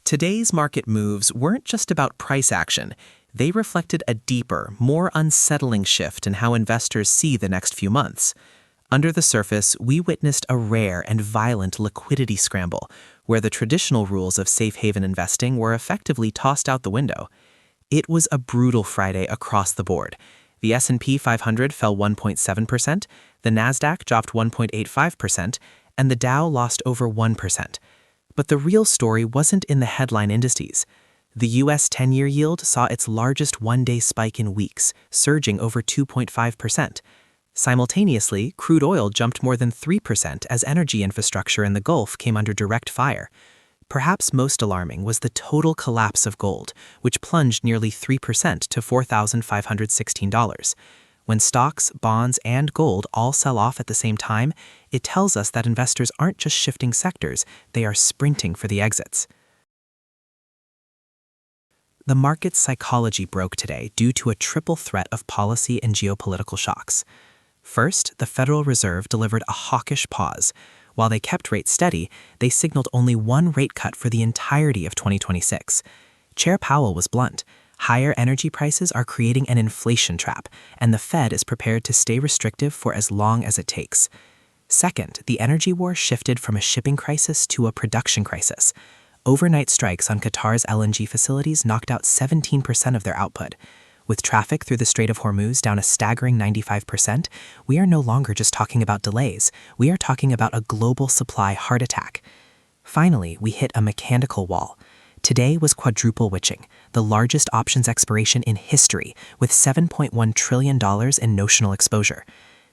Today's market moves weren't just about price action. They reflected a deeper, more unsettling shift in how investors see the next few months. Under the surface, we witnessed a rare and violent liquidity scramble, where the traditional rules of safe haven investing were effectively tossed out the window. It was a brutal Friday across the board. The S&P 500 fell 1.7%, the Nasdaq dropped 1.85%, and the Dow lost over 1%. But the real story wasn't in the headline indices. The U.S. 10-year yield saw its largest one-day spike in weeks, surging over 2.5%. Simultaneously, crude oil jumped more than 3% as energy infrastructure in the Gulf came under direct fire. Perhaps most alarming was the total collapse of gold, which plunged nearly 3% to $4,516. When stocks, bonds, and gold all sell off at the same time, it tells us that investors aren't just shifting sectors, they are sprinting for the exits. The market's psychology broke today due to a triple threat of policy and geopolitical shocks. First, the Federal Reserve delivered a hawkish pause. While they kept rates steady, they signaled only one rate cut for the entirety of 2026. Chair Powell was blunt. Higher energy prices are creating an inflation trap, and the Fed is prepared to stay restrictive for as long as it takes. Second, the energy war shifted from a shipping crisis to a production crisis. Overnight strikes on Qatar's LNG facilities knocked out 17% of their output. With traffic through the Strait of Hormuz down a staggering 95%, we are no longer just talking about delays, we are talking about a global supply heart attack. Finally, we hit a mechanical wall. Today was Quadruple witching, the largest options expiration in history, with $7.1 trillion in notional exposure.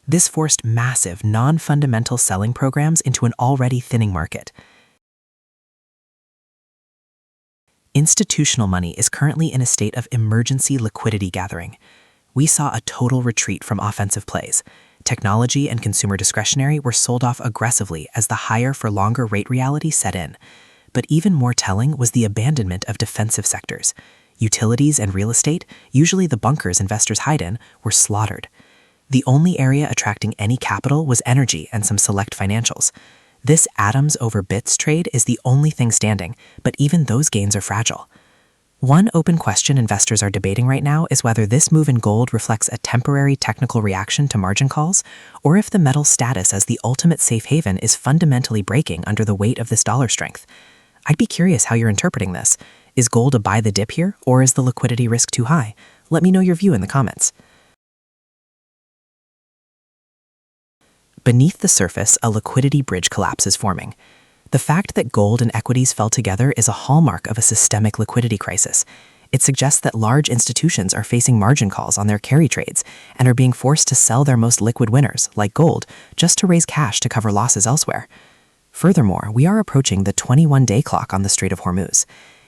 This forced massive, non-fundamental selling programs into an already thinning market. Institutional money is currently in a state of emergency liquidity gathering. We saw a total retreat from offensive plays. Technology and consumer discretionary were sold off aggressively as the higher-for-longer rate reality set in. But even more telling was the abandonment of defensive sectors. Utilities and real estate, usually the bunkers investors hide in, were slaughtered. The only area attracting any capital was energy and some select financials. This atoms over bits trade is the only thing standing, but even those gains are fragile. One open question investors are debating right now is whether this move in gold reflects a temporary technical reaction to margin calls, or if the metal's status as the ultimate safe haven is fundamentally breaking under the weight of this dollar strength. I'd be curious how you're interpreting this. Is gold a buy the dip here, or is the liquidity risk too high? Let me know your view in the comments. Beneath the surface, a liquidity bridge collapse is forming. The fact that gold and equities fell together is a hallmark of a systemic liquidity crisis. It suggests that large institutions are facing margin calls on their carry trades and are being forced to sell their most liquid winners, like gold, just to raise cash to cover losses elsewhere. Furthermore, we are approaching the 21-day clock on the Strait of Hormuz.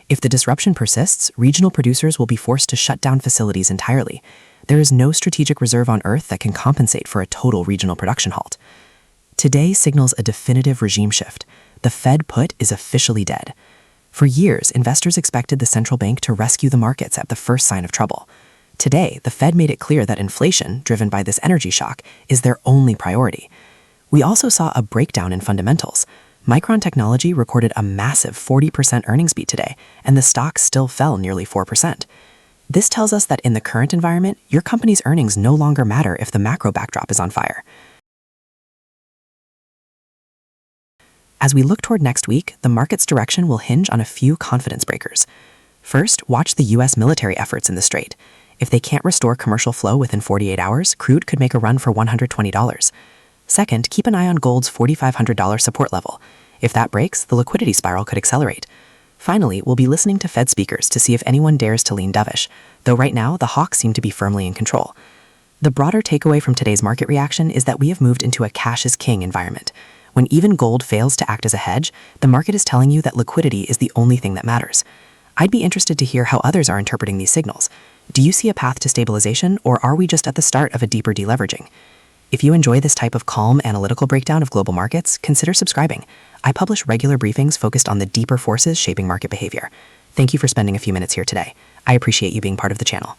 If the disruption persists, regional producers will be forced to shut down facilities entirely. There is no strategic reserve on Earth that can compensate for a total regional production halt. Today signals a definitive regime shift. The Fed put is officially dead. For years, investors expected the central bank to rescue the markets at the first sign of trouble. Today, the Fed made it clear that inflation, driven by this energy shock, is their only priority. We also saw a breakdown in fundamentals. Micron Technology recorded a massive 40% earnings beat today, and the stock still fell nearly 4%. This tells us that in the current environment, your company's earnings no longer matter if the macro backdrop is on fire. As we look toward next week, the market's direction will hinge on a few confidence breakers. First, watch the U.S. military efforts in the Strait. If they can't restore commercial flow within 48 hours, crude could make a run for $120. Second, keep an eye on gold's $4,500 support level. If that breaks, the liquidity spiral could accelerate. Finally, we'll be listening to Fed speakers to see if anyone dares to lean dovish, though right now the hawks seem to be firmly in control. The broader takeaway from today's market reaction is that we have moved into a cash is king environment. When even gold fails to act as a hedge, the market is telling you that liquidity is the only thing that matters. I'd be interested to hear how others are interpreting these signals. Do you see a path to stabilization, or are we just at the start of a deeper deleveraging? If you enjoy this type of calm, analytical breakdown of global markets, consider subscribing. I publish regular briefings focused on the deeper forces shaping market behavior. Thank you for spending a few minutes here today. I appreciate you being part of the channel.